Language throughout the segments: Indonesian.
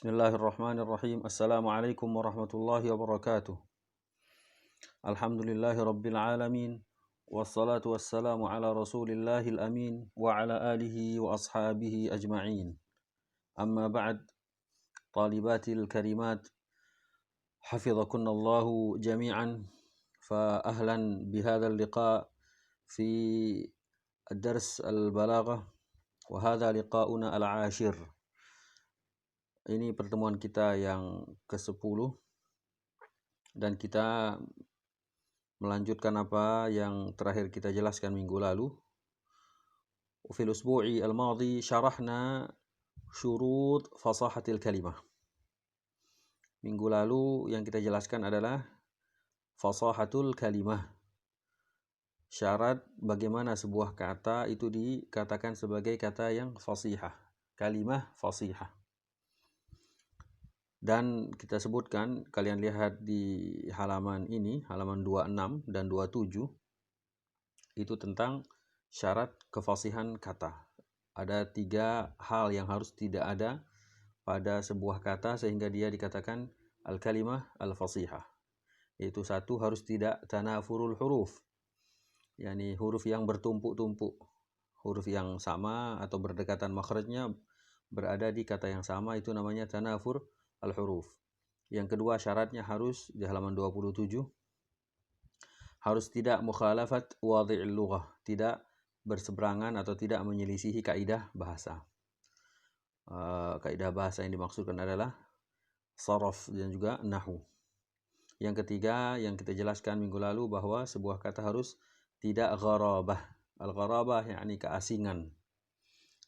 Bismillahirrahmanirrahim. Assalamualaikum warahmatullahi wabarakatuh. Alhamdulillahi rabbil alamin. Wassalatu wassalamu ala rasulillahil amin. Wa ala alihi wa ashabihi ajma'in. Amma ba'd. Talibatil karimat. Hafizakunallahu jami'an. Fa ahlan bihadal liqa' fi ad-dars al-balaghah. Wa hadha liqa'una al-ashir. Ini pertemuan kita yang ke-10 dan kita melanjutkan apa yang terakhir kita jelaskan minggu lalu. Fil usbu'i al-madhi syarahna syurut fasahatil kalimah. Minggu lalu yang kita jelaskan adalah fasahatul kalimah. Syarat bagaimana sebuah kata itu dikatakan sebagai kata yang fasihah, kalimah fasihah. Dan kita sebutkan, kalian lihat di halaman ini, halaman 26 dan 27, itu tentang syarat kefasihan kata. Ada 3 hal yang harus tidak ada pada sebuah kata sehingga dia dikatakan al-kalimah al-fasihah. Yaitu 1, harus tidak tanafurul huruf, yakni huruf yang bertumpuk-tumpuk. Huruf yang sama atau berdekatan makhrajnya berada di kata yang sama, itu namanya tanafur al-huruf. Yang kedua, syaratnya harus di halaman 27 harus tidak mukhalafat wadhi'il lughah, tidak berseberangan atau tidak menyelisihi kaidah bahasa. Kaidah bahasa yang dimaksudkan adalah saraf dan juga nahwu. Yang ketiga yang kita jelaskan minggu lalu bahwa sebuah kata harus tidak gharabah. Al-gharabah yakni keasingan.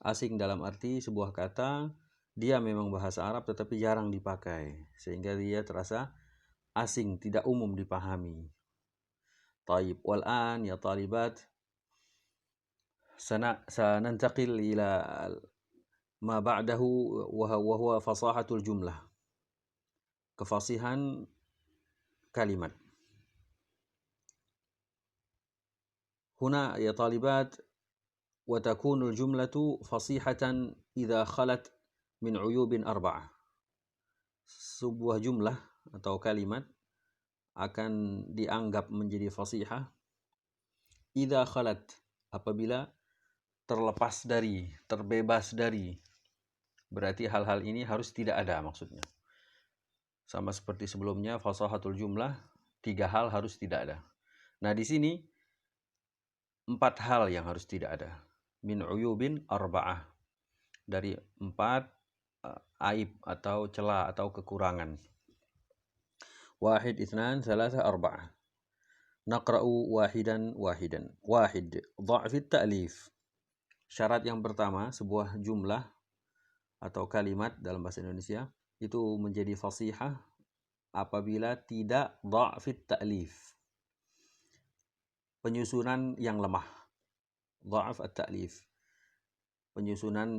Asing dalam arti sebuah kata dia memang bahasa Arab tetapi jarang dipakai sehingga dia terasa asing, tidak umum dipahami. Taib, wal'an ya talibat sanantaqil ila ma ba'dahu wa huwa fasahatul jumlah. Kefasihan kalimat. Huna ya talibat wa takunul jumlatu fasihatan idza khalat min uyubin arba'ah. Sebuah jumlah atau kalimat akan dianggap menjadi fasihah idza khalat, apabila terlepas dari, terbebas dari. Berarti hal-hal ini harus tidak ada maksudnya. Sama seperti sebelumnya, fasahatul jumlah 3 hal harus tidak ada. Nah, di sini 4 hal yang harus tidak ada. Min uyubin arba'ah, dari 4 aib atau celah atau kekurangan. 1, 2, 3, 4. Naqra'u wahidan. Wahid, dha'fit ta'lif. Syarat yang pertama, sebuah jumlah atau kalimat dalam bahasa Indonesia itu menjadi fasihah apabila tidak dha'fit ta'lif, penyusunan yang lemah. Dha'f at-ta'lif, penyusunan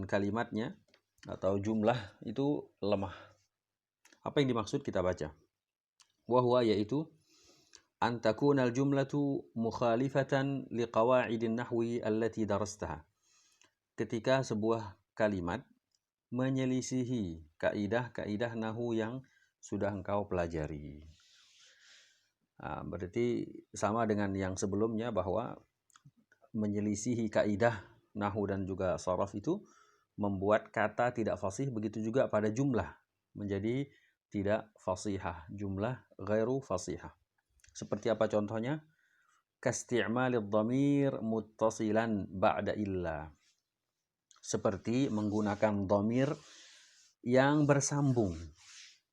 kalimatnya atau jumlah itu lemah. Apa yang dimaksud kita baca. Wa huwa, yaitu an takunal jumlatu mukhalifatan liqawa'idin nahwi allati darastaha. Ketika sebuah kalimat menyelisihi kaidah-kaidah nahwu yang sudah engkau pelajari. Berarti sama dengan yang sebelumnya bahwa menyelisihi kaidah nahwu dan juga saraf itu membuat kata tidak fasih. Begitu juga pada jumlah menjadi tidak fasihah, jumlah ghairu fasihah. Seperti apa contohnya? Kasti'malid dhamir muttasilan ba'da illa. Seperti menggunakan dhamir yang bersambung.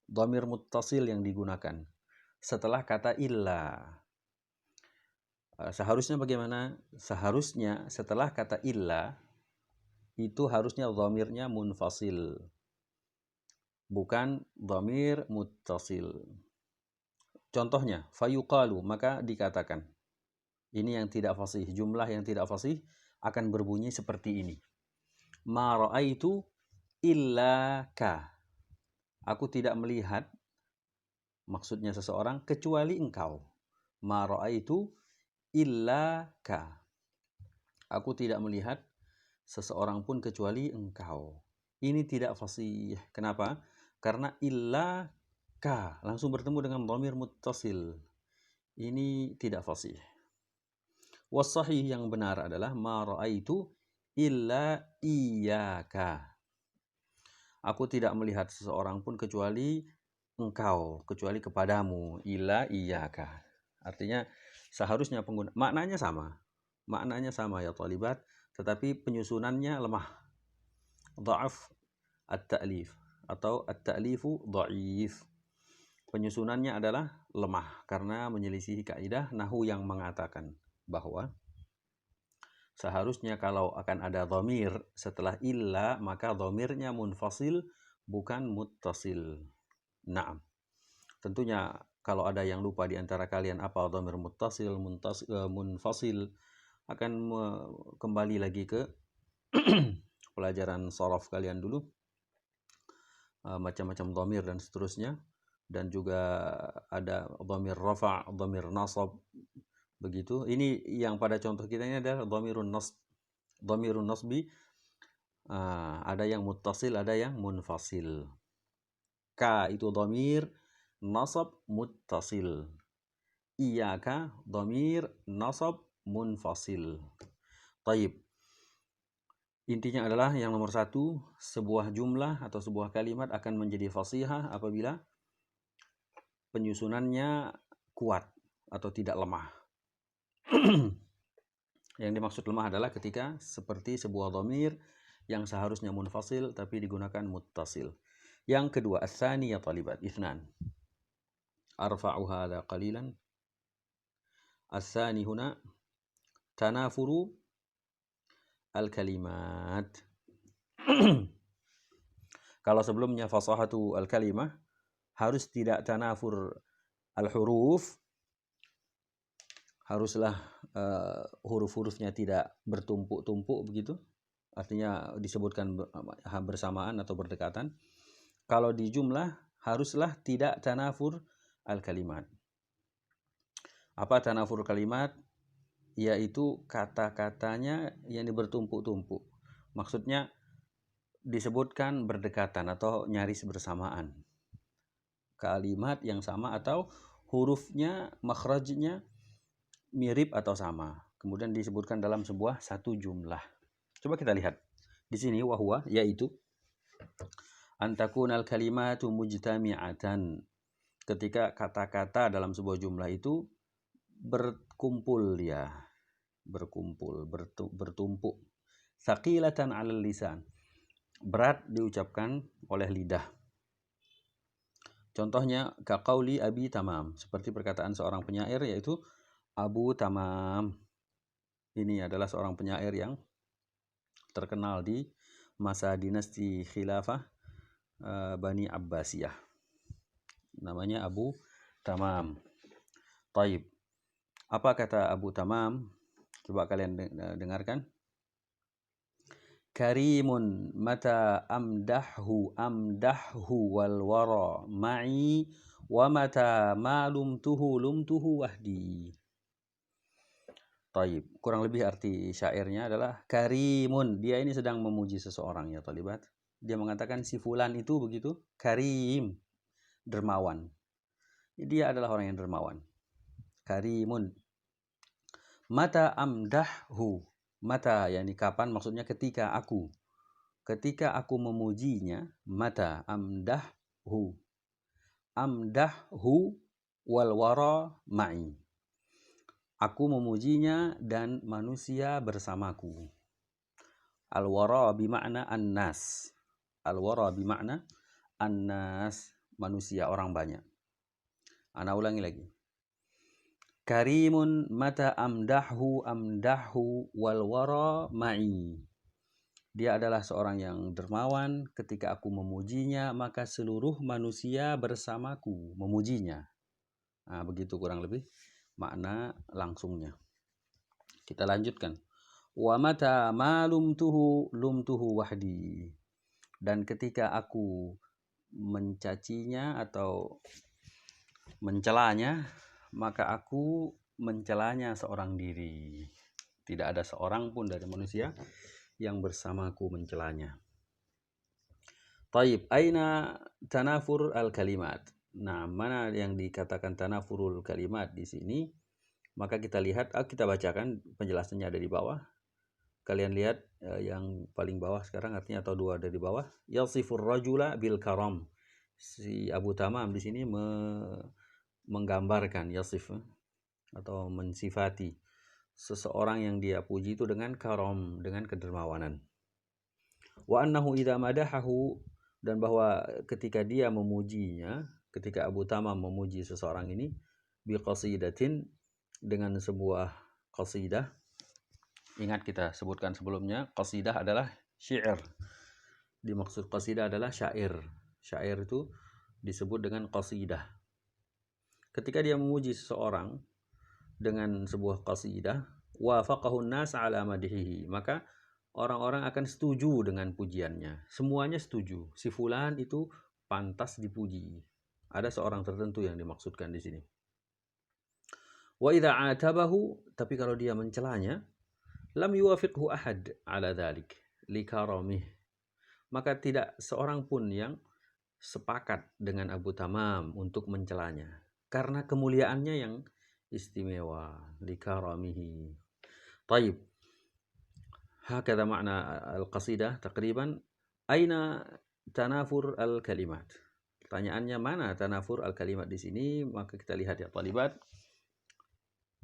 Dhamir muttasil yang digunakan setelah kata illa. Seharusnya bagaimana? Seharusnya setelah kata illa itu harusnya dhamirnya munfasil, bukan dhamir muttasil. Contohnya, fayuqalu, maka dikatakan. Ini yang tidak fasih, jumlah yang tidak fasih akan berbunyi seperti ini. Ma ra'aitu illa ka. Aku tidak melihat, maksudnya seseorang, kecuali engkau. Ma ra'aitu illa ka. Aku tidak melihat seseorang pun kecuali engkau. Ini tidak fasih. Kenapa? Karena illa ka langsung bertemu dengan dhamir muttasil. Ini tidak fasih. Wasahih yang benar adalah ma ra'aitu illa iyyaka. Aku tidak melihat seseorang pun kecuali engkau, kecuali kepadamu, illa iyyaka. Artinya seharusnya maknanya sama. Maknanya sama ya thalibat, tetapi penyusunannya lemah. Dha'af at-ta'lif atau at-ta'lifu dha'if. Penyusunannya adalah lemah karena menyelisihi kaidah nahwu yang mengatakan bahwa seharusnya kalau akan ada dhamir setelah illa, maka dhamirnya munfasil bukan muttasil. Naam. Tentunya kalau ada yang lupa di antara kalian apa dhamir muttasil, munfasil, akan kembali lagi ke pelajaran shorof kalian dulu. Macam-macam dhamir dan seterusnya. Dan juga ada dhamir rafa', dhamir nasab. Begitu. Ini yang pada contoh kita ini adalah dhamirun nasbi. Ada yang muttasil, ada yang munfasil. Ka itu dhamir nasab muttasil. Iyyaka dhamir nasab munfasil. Taib. Intinya adalah yang nomor satu, sebuah jumlah atau sebuah kalimat akan menjadi fasihah apabila penyusunannya kuat atau tidak lemah. Yang dimaksud lemah adalah ketika seperti sebuah dhamir yang seharusnya munfasil tapi digunakan muttasil. Yang kedua, ats-tsani ya thalibat, itsnan. Arfa'u hadha qalilan. Ats-tsani huna tanafuru al-kalimat. Kalau sebelumnya fasahatu al-kalimah harus tidak tanafur al-huruf, haruslah huruf-hurufnya tidak bertumpuk-tumpuk begitu. Artinya disebutkan bersamaan atau berdekatan. Kalau di jumlah haruslah tidak tanafur al-kalimat. Apa tanafur kalimat? Yaitu kata-katanya yang bertumpuk-tumpuk. Maksudnya disebutkan berdekatan atau nyaris bersamaan. Kalimat yang sama atau hurufnya, makhrajnya mirip atau sama. Kemudian disebutkan dalam sebuah satu jumlah. Coba kita lihat. Di sini wahwa yaitu antakunal kalimatu mujtami'atan. Ketika kata-kata dalam sebuah jumlah itu berkumpul dia, bertumpuk. Thaqilatan 'alal lisan. Berat diucapkan oleh lidah. Contohnya kaqauli Abi Tamam, seperti perkataan seorang penyair yaitu Abu Tamam. Ini adalah seorang penyair yang terkenal di masa dinasti khilafah Bani Abbasiyah. Namanya Abu Tamam. Taib. Apa kata Abu Tamam? Coba kalian dengarkan. Karimun mata amdahhu wal wara ma'i wa mata ma lumtuhu wahdi. Taib. Kurang lebih arti syairnya adalah karimun. Dia ini sedang memuji seseorang ya thalibat. Dia mengatakan si fulan itu begitu karim, dermawan. Dia adalah orang yang dermawan. Karimun. Mata amdahhu. Mata yakni kapan, maksudnya ketika aku memujinya. Mata amdahhu wal wara ma'i. Aku memujinya dan manusia bersamaku. Al-wara bimakna an-nas. Al-wara bimakna an-nas, manusia, orang banyak. Ana ulangi lagi. Karimun mata amdahhu wal wara ma'i. Dia adalah seorang yang dermawan, ketika aku memujinya maka seluruh manusia bersamaku memujinya. Nah, begitu kurang lebih makna langsungnya. Kita lanjutkan. Wa mata ma lumtuhu wahdi. Dan ketika aku mencacinya atau mencelanya, maka aku mencelanya seorang diri. Tidak ada seorang pun dari manusia yang bersamaku mencelanya. Taib, aina tanafur al-kalimat. Nah, mana yang dikatakan tanafurul kalimat di sini? Maka kita lihat, kita bacakan penjelasannya ada di bawah. Kalian lihat yang paling bawah sekarang artinya atau dua dari bawah. Yasifur rajula bil karam. Si Abu Tamam di sini menggambarkan yasif atau mensifati seseorang yang dia puji itu dengan karam, dengan kedermawanan. Wa annahu idza madahahu, dan bahwa ketika dia memujinya, ketika Abu Tamam memuji seseorang ini bi qasidatin, dengan sebuah qasidah. Ingat kita sebutkan sebelumnya, qasidah adalah syair. Dimaksud qasidah adalah syair. Syair itu disebut dengan qasidah. Ketika dia memuji seseorang dengan sebuah qasidah, wafaqahu an-nas ala madhihi, maka orang-orang akan setuju dengan pujiannya. Semuanya setuju. Si fulan itu pantas dipuji. Ada seorang tertentu yang dimaksudkan di sini. Wa idza atabahu, tapi kalau dia mencelanya, lam yuwafiqhu ahad ala dzalik likaramih, maka tidak seorang pun yang sepakat dengan Abu Tamam untuk mencelanya karena kemuliaannya yang istimewa, likaramihi. Taib, hakadha makna al-qasidah taqriban. Aina tanafur al-kalimat? Pertanyaannya, mana tanafur al-kalimat di sini? Maka kita lihat ya talibat.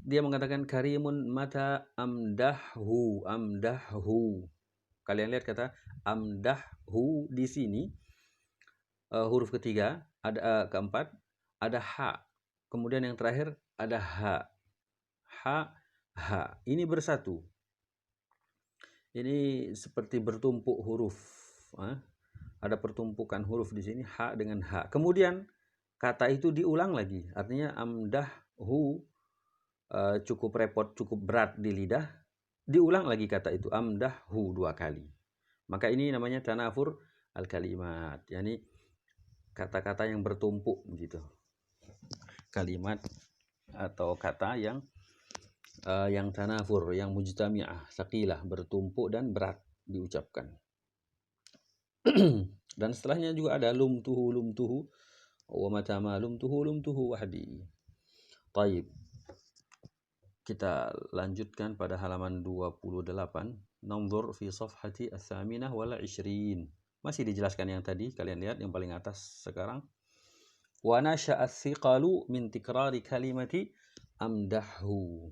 Dia mengatakan karimun mata amdahhu. Kalian lihat kata amdahhu di sini, huruf ketiga, ada keempat, ada ha. Kemudian yang terakhir ada ha. Ha. Ini bersatu. Ini seperti bertumpuk huruf. Ada pertumpukan huruf di sini, ha dengan ha. Kemudian kata itu diulang lagi. Artinya amdahhu cukup repot, cukup berat di lidah. Diulang lagi kata itu, amdahhu 2 kali. Maka ini namanya tanafur al-kalimat. Yani kata-kata yang bertumpuk gitu. Kalimat atau kata yang tanafur, yang mujtami'ah, saqilah, bertumpuk dan berat diucapkan. Dan setelahnya juga ada lumtuhu wa matama lumtuhu wahdi. Taib. Kita lanjutkan pada halaman 28. Nanzur fi safhati ats-tsaminah wal 20. Masih dijelaskan yang tadi, kalian lihat yang paling atas sekarang. Wa nasha'a ats-thiqalu min tikrari kalimati amdahhu.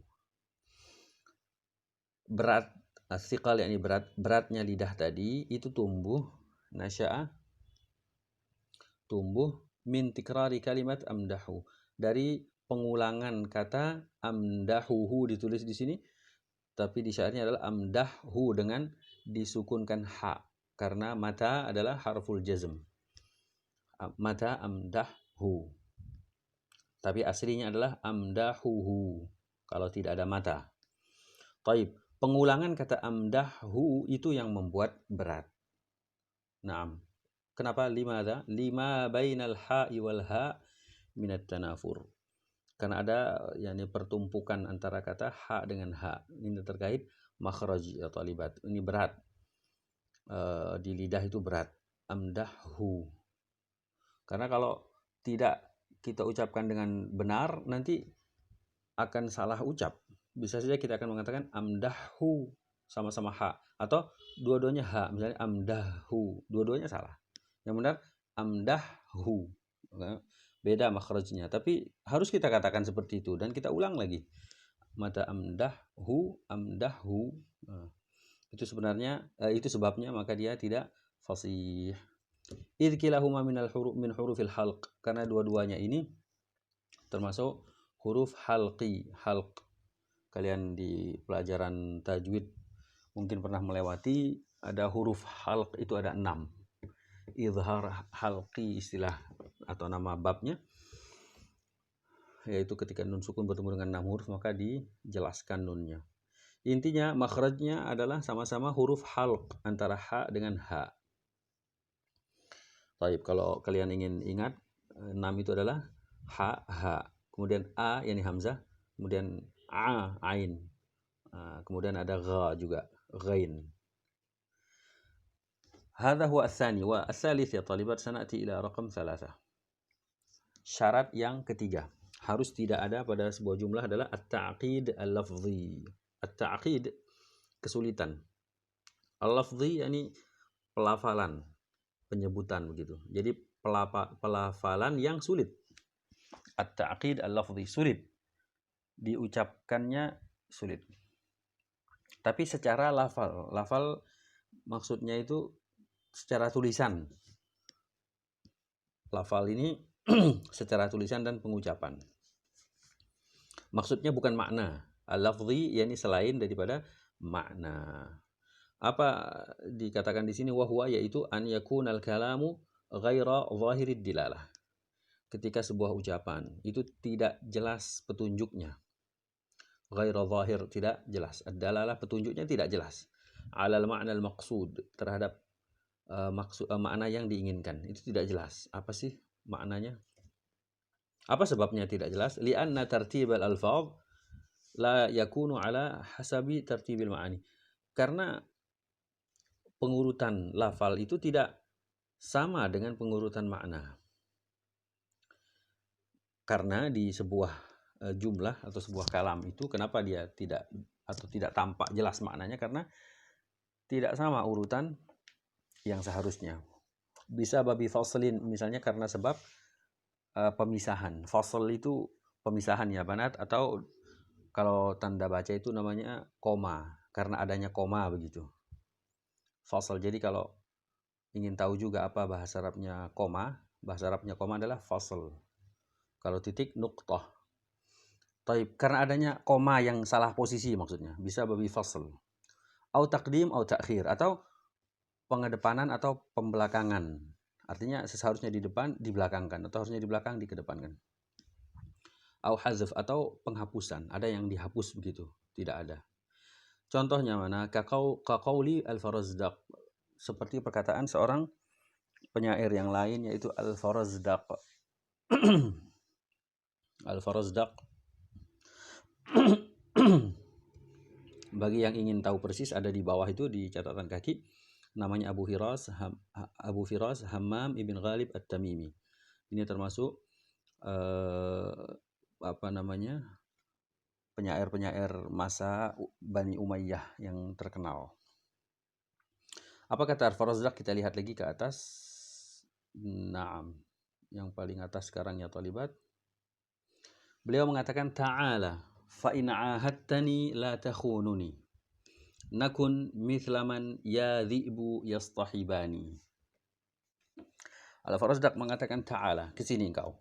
Berat, ats-thiqal yakni beratnya lidah tadi itu tumbuh, nasha'a tumbuh min tikrari kalimat amdahu, dari pengulangan kata amdahuhu ditulis di sini, tapi di syairnya adalah amdahu dengan disukunkan ha karena mata adalah harful jazm. Mata amdahu. Tapi aslinya adalah amdahuhu kalau tidak ada mata. Taib, pengulangan kata amdahu itu yang membuat berat. Naam. Kenapa limada? Lima bainal ha'i wal ha' minat tanafur. Karena ada yakni pertumpukan antara kata ha dengan ha. Ini terkait makhraj atau libat. Ini berat. Di lidah itu berat. Amdahu. Karena kalau tidak kita ucapkan dengan benar, nanti akan salah ucap. Bisa saja kita akan mengatakan amdahu sama-sama ha. Atau dua-duanya ha. Misalnya amdahu. Dua-duanya salah. Yang benar amdahu. Beda makhrajnya, tapi harus kita katakan seperti itu dan kita ulang lagi. Mata amdahu. Itu sebenarnya itu sebabnya maka dia tidak fasih. Idh kilahuma min hurufil halq, karena dua-duanya ini termasuk huruf halqi. Halq, kalian di pelajaran tajwid mungkin pernah melewati, ada huruf halq itu ada 6. Izhar halqi istilah atau nama babnya, yaitu ketika nun sukun bertemu dengan 6 huruf maka dijelaskan nunnya. Intinya makhrajnya adalah sama-sama huruf halq antara ha dengan ha. Baik, kalau kalian ingin ingat, 6 itu adalah ha, kemudian a yakni hamzah, kemudian a ain, kemudian ada gha juga, ghain. Hadha huwa ats-tsani wa ats-tsalits ya talibat sanati ila raqam 3. Syarat yang ketiga, harus tidak ada pada sebuah jumlah adalah at-ta'qid al-lafzi. At-ta'qid kesulitan. Al-lafzi yakni pelafalan, penyebutan begitu. Jadi pelafalan yang sulit. At-ta'qid al-lafzi sulit. Diucapkannya sulit. Tapi secara lafal. Lafal maksudnya itu secara tulisan. Lafal ini secara tulisan dan pengucapan. Maksudnya bukan makna. Al-lafzi yakni selain daripada makna. Apa dikatakan di sini wahwa, yaitu an yakunal kalamu ghaira zahirid dilalah. Ketika sebuah ucapan itu tidak jelas petunjuknya. Ghaira zahir, tidak jelas. Ad-dalalah petunjuknya tidak jelas. Alal ma'na al-maqsud, terhadap makna yang diinginkan. Itu tidak jelas. Apa sih maknanya? Apa sebabnya tidak jelas? Li'anna tartibal alfaz la yakunu ala hasabi tartibil ma'ani. Karena pengurutan lafal itu tidak sama dengan pengurutan makna. Karena di sebuah jumlah atau sebuah kalam itu kenapa dia tidak tampak jelas maknanya? Karena tidak sama urutan yang seharusnya. Bisa babi faslin, misalnya karena sebab pemisahan. Fasl itu pemisahan ya banat, atau kalau tanda baca itu namanya koma, karena adanya koma begitu. Fasl. Jadi kalau ingin tahu juga apa bahasa Arabnya koma, bahasa Arabnya koma adalah fasl. Kalau titik nuqtah. Taib, karena adanya koma yang salah posisi maksudnya, bisa babi fasl. Au taqdim au ta'khir, atau pengedepanan atau pembelakangan. Artinya seharusnya di depan dibelakangkan, atau harusnya di belakang dikedepankan. Au hazf, atau penghapusan, ada yang dihapus begitu, tidak ada. Contohnya mana? Kaqauli al-Farazdaq, seperti perkataan seorang penyair yang lain yaitu al-Farazdaq. Al-Farazdaq. Bagi yang ingin tahu persis, ada di bawah itu di catatan kaki. Namanya Abu Firas Hammam ibn Ghalib at-Tamimi. Ini termasuk penyair-penyair masa Bani Umayyah yang terkenal. Apa kata Al-Farazdaq? Kita lihat lagi ke atas. Naam. Yang paling atas sekarang ya talibat. Beliau mengatakan ta'ala fa in 'ahadtani la takhununi. Nakun mithlaman ya dhi'bu yastahibani. Al-Farazdaq mengatakan ta'ala, kesini engkau.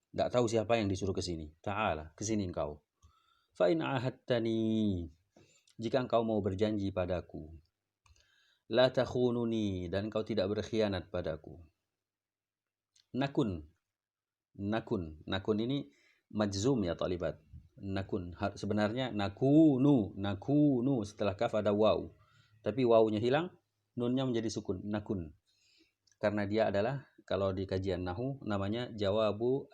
Tidak tahu siapa yang disuruh kesini. Ta'ala, kesini engkau. Fa in 'ahadtani, jika engkau mau berjanji padaku. La takhununi, dan engkau tidak berkhianat padaku. Nakun ini majzum ya talibat. Nakun, sebenarnya nakunu setelah kaf ada waw, tapi wawnya hilang, nunnya menjadi sukun. Nakun, karena dia adalah, kalau di kajian nahu namanya jawabul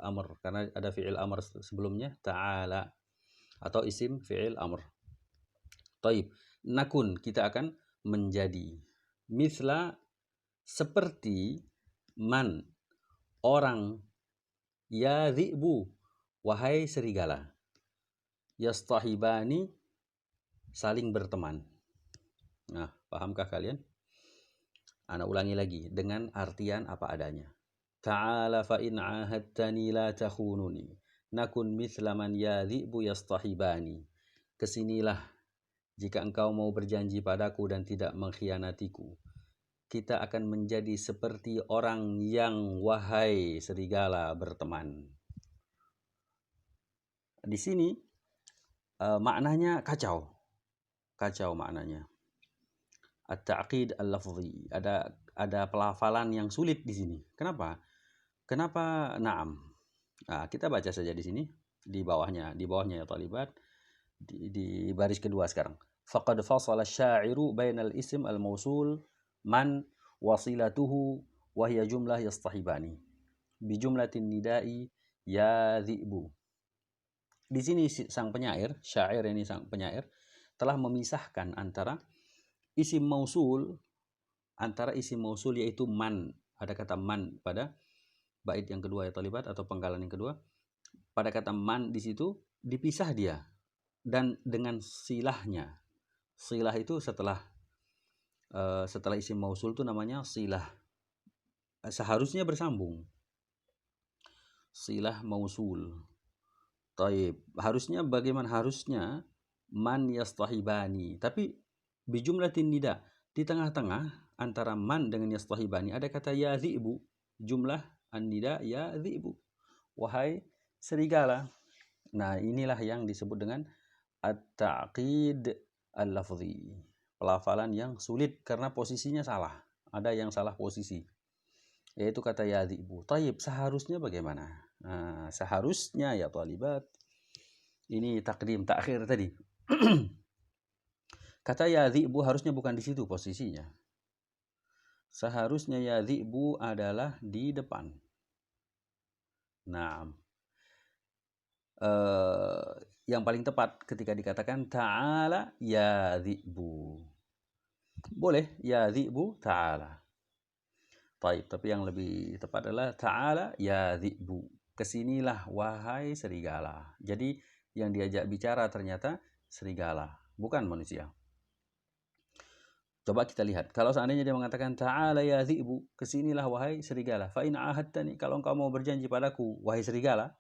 amr, karena ada fi'il amr sebelumnya, ta'ala, atau isim fi'il amr. Taib, nakun, kita akan menjadi, misla, seperti, man, orang, ya dhi'bu, wahai serigala, yastahibani, saling berteman. Nah, pahamkah kalian? Ana ulangi lagi dengan artian apa adanya. Ta'ala fa in 'ahadtani la takhununi. Nakun mithla man ya dhi'bu yastahibani. Kesinilah jika engkau mau berjanji padaku dan tidak mengkhianatiku. Kita akan menjadi seperti orang yang wahai serigala berteman. Di sini maknanya kacau maknanya. At-ta'qid al-lafzi, ada pelafalan yang sulit di sini. Kenapa? Na'am. Nah, kita baca saja di sini, di bawahnya ya talibat, di baris kedua sekarang. Faqad fasala asy-sya'iru bainal ism al-mausul man wasilatuhu wa hiya jumlah yastahibani bi jumlatin nida'i ya dhi'bu. Di sini sang penyair, syair ini sang penyair telah memisahkan antara isim mausul antara isim mausul yaitu man. Ada kata man pada bait yang kedua ya talibat atau penggalan yang kedua. Pada kata man di situ dipisah dia dan dengan silahnya. Silah itu setelah isim mausul itu namanya silah. Seharusnya bersambung. Silah mausul. Taib. Harusnya bagaimana? Harusnya man yastahibani. Tapi bijumlatin nida. Di tengah-tengah antara man dengan yastahibani ada kata ya dhi'bu. Jumlah an-nida ya dhi'bu. Wahai serigala. Nah, inilah yang disebut dengan at-ta'qid al-lafzi. Pelafalan yang sulit karena posisinya salah. Ada yang salah posisi. Yaitu kata ya dhi'bu. Taib, seharusnya bagaimana? Nah, seharusnya ya talibat. Ini takdim, takhir tadi. Kata ya dhi'bu harusnya bukan di situ posisinya. Seharusnya ya dhi'bu adalah di depan. Nah, yang paling tepat ketika dikatakan ta'ala ya dhi'bu. Boleh ya dhi'bu ta'ala. Taib, tapi yang lebih tepat adalah ta'ala ya dhi'bu. Kesinilah wahai serigala. Jadi yang diajak bicara ternyata serigala, bukan manusia. Coba kita lihat. Kalau seandainya dia mengatakan ta'ala ya dhi'bu, kesinilah wahai serigala. Fa in ahadtani, kalau engkau mau berjanji padaku wahai serigala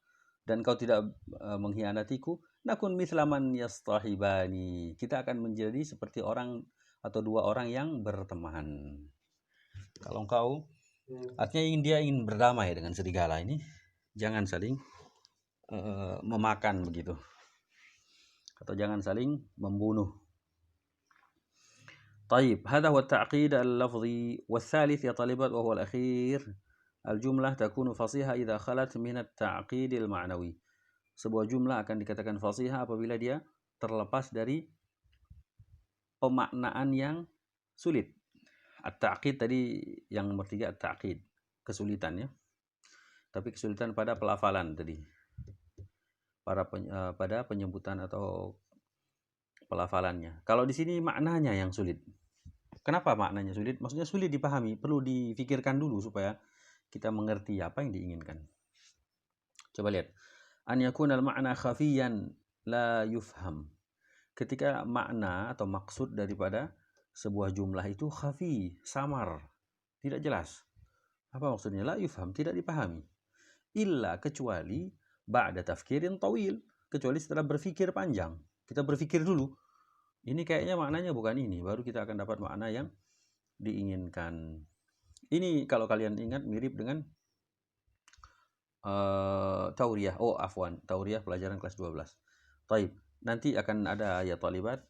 dan kau tidak mengkhianatiku, nakun mithlaman yastahibani. Kita akan menjadi seperti orang atau dua orang yang berteman. Kalau engkau artinya dia ingin berdamai dengan serigala ini, jangan saling memakan begitu. Atau jangan saling membunuh. طيب هذا هو التعقيد اللفظي والثالث يا طالبات وهو الأخير الجملة تكون فصيحة إذا خلت من التعقيد المعنوي. Sebuah jumlah akan dikatakan fasihah apabila dia terlepas dari pemaknaan yang sulit. At-ta'qid tadi yang nomor 3 at-ta'qid, kesulitan ya. Tapi kesulitan pada pelafalan tadi. Pada penyebutan atau pelafalannya. Kalau di sini maknanya yang sulit. Kenapa maknanya sulit? Maksudnya sulit dipahami, perlu difikirkan dulu supaya kita mengerti apa yang diinginkan. Coba lihat. An yakunal ma'na khafiyan la yufham. Ketika makna atau maksud daripada sebuah jumlah itu khafi, samar, tidak jelas. Apa maksudnya? La yufham, tidak dipahami. Illa, kecuali ba'da tafkirin tawil, kecuali setelah berfikir panjang. Kita berfikir dulu. Ini kayaknya maknanya bukan ini, baru kita akan dapat makna yang diinginkan. Ini kalau kalian ingat mirip dengan tauriyah. Oh, afwan, tauriyah pelajaran kelas 12. Taib. Nanti akan ada ya talibat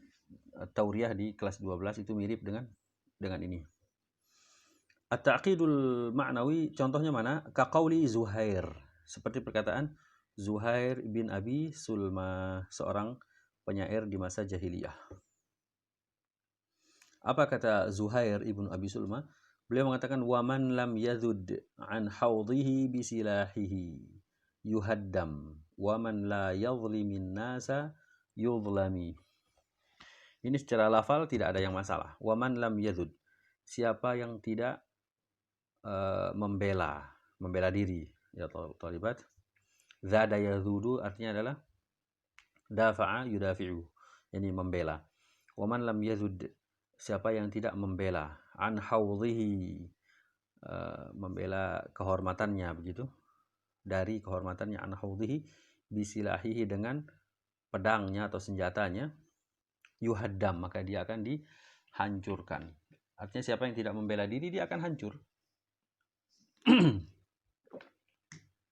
tauriyah di kelas 12 itu mirip dengan ini. At-ta'qidul ma'nawi contohnya mana? Kaqauli Zuhair. Seperti perkataan Zuhair bin Abi Sulma, seorang penyair di masa jahiliyah. Apa kata Zuhair ibn Abi Sulma? Beliau mengatakan waman lam yadhud an haudhihi bisilahihi yuhaddam waman la yadhlimin nasa yudhlami. Ini secara lafal tidak ada yang masalah. Waman lam yadhud, siapa yang tidak membela diri ya talibat. Zada yadhudu artinya adalah dafa'a yudafi'u, yani membela. Waman lam yadhud, siapa yang tidak membela an haudhihi, membela kehormatannya begitu, dari kehormatannya, an haudhihi bisilahihi, dengan pedangnya atau senjatanya, yuhaddam, maka dia akan dihancurkan. Artinya siapa yang tidak membela diri dia akan hancur.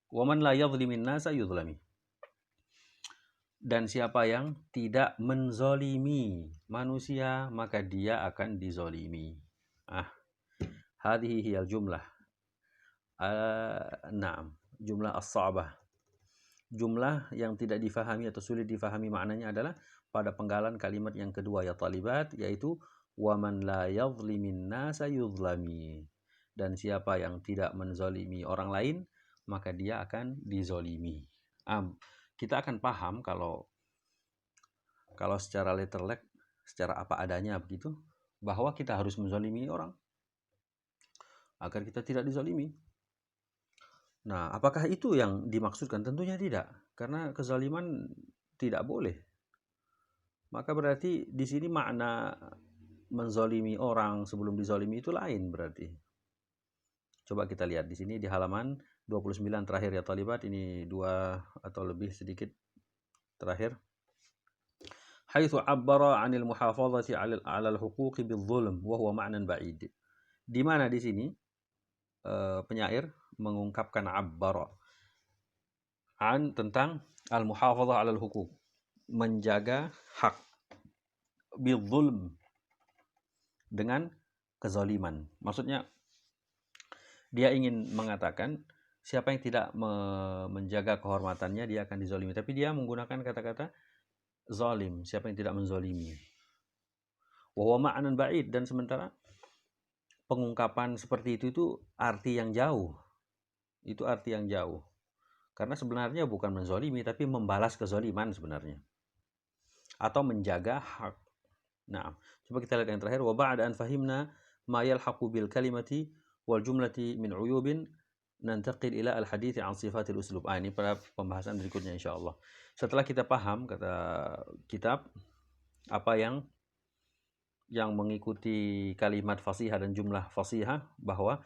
Waman la yadhlimin nasa yudhlami, dan siapa yang tidak menzolimi manusia maka dia akan dizolimi. Hadhihi hiyal jumlah. Naam, jumlah as-sa'bah. Jumlah yang tidak difahami atau sulit difahami maknanya adalah pada penggalan kalimat yang kedua ya talibat, yaitu waman la yadhlimin nasa yudhlami, dan siapa yang tidak menzolimi orang lain maka dia akan dizolimi. Kita akan paham kalau secara letterlek, secara apa adanya begitu, bahwa kita harus menzolimi orang. agar kita tidak dizalimi. Nah, apakah itu yang dimaksudkan? Tentunya tidak, karena kezaliman tidak boleh. Maka berarti di sini makna menzalimi orang sebelum dizalimi itu lain berarti. Coba kita lihat di sini di halaman 29 terakhir ya talibat, ini 2 atau lebih sedikit terakhir. Haitsu 'abbara 'anil muhafazati 'alal huquqi bidzulm wa huwa ma'nan ba'id. Di mana di sini penyair mengungkapkan 'abbara an tentang al-muhafazah 'alal huquq, menjaga hak, bidzulm dengan kezaliman. Maksudnya dia ingin mengatakan siapa yang tidak menjaga kehormatannya dia akan dizalimi, tapi dia menggunakan kata-kata zalim, siapa yang tidak menzalimi. Wa huwa ma'nan ba'id, dan sementara pengungkapan seperti itu arti yang jauh. Itu arti yang jauh. Karena sebenarnya bukan menzalimi tapi membalas kezaliman sebenarnya. Atau menjaga hak. Nah, coba kita lihat yang terakhir, wa ba'da an fahimna ma yalhaqu bil kalimati wal jumlati min uyubin nantaqil ila al hadits an sifatil uslub. Ini pada pembahasan berikutnya insyaallah. Setelah kita paham kata kitab apa yang mengikuti kalimat fasihah dan jumlah fasihah, bahwa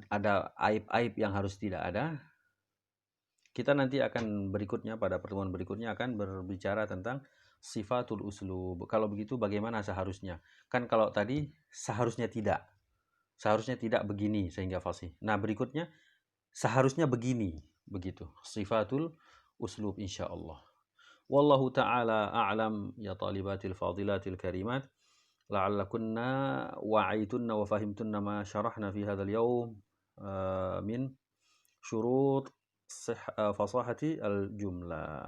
ada aib-aib yang harus tidak ada. Kita nanti akan berikutnya, pada pertemuan berikutnya akan berbicara tentang sifatul uslub. Kalau begitu bagaimana seharusnya? Kan kalau tadi seharusnya tidak begini sehingga fasih. Nah, berikutnya seharusnya begini, begitu. Sifatul uslub insyaallah. Wallahu ta'ala a'lam ya talibatil fadilatil karimat. La'allakunna wa'aitunna wa fahimtunna ma syarahna fi hadzal yawm min syurut fasahati al-jumlah.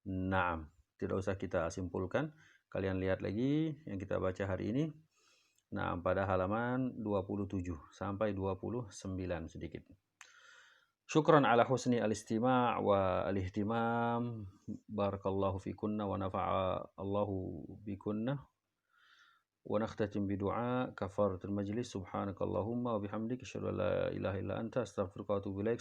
Naam, tidak usah kita simpulkan. Kalian lihat lagi yang kita baca hari ini. Nah, pada halaman 27 sampai 29 sedikit. Syukran ala husni al-istima' wa al-ihtimam. Barakallahu fikunna wa nafa'a Allahu bikunna. Wa nakhtatim bi du'a kafaratul majlis. Subhanakallahumma wa bihamdika asyhadu an la ilaha illa anta astaghfiruka wa atubu ilaik.